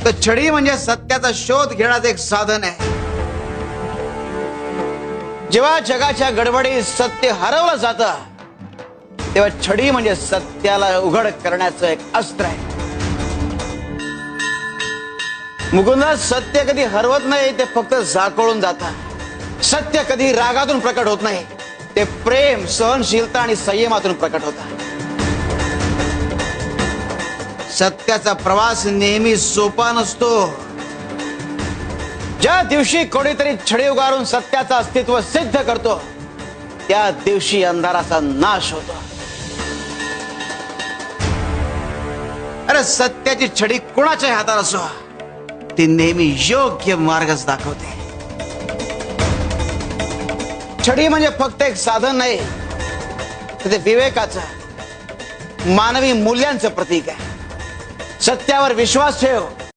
तर छडी म्हणजे सत्याचा शोध घेण्याचं एक साधन आहे। जेव्हा जगाच्या गडबडीत सत्य हरवलं जातं तेव्हा छडी म्हणजे सत्याला उघड करण्याचं एक अस्त्र आहे। मुकुंद, सत्य कधी हरवत नाही, ते फक्त झाकोळून जातं। सत्य कधी रागातून प्रकट होत नाही, ते प्रेम, सहनशीलता आणि संयमातून प्रकट होतं। सत्याचा प्रवास नेहमी सोपा नसतो। ज्या दिवशी कोणीतरी छडी उगारून सत्याचं अस्तित्व सिद्ध करतो त्या दिवशी अंधाराचा नाश होतो। अरे सत्याची छडी कोणाच्या हातात असो, ती नेहमी योग्य मार्गच दाखवते। छडी म्हणजे फक्त एक साधन नाही, तर ते विवेकाचं, मानवी मूल्यांचं प्रतीक आहे। सत्यावर विश्वास ठेव,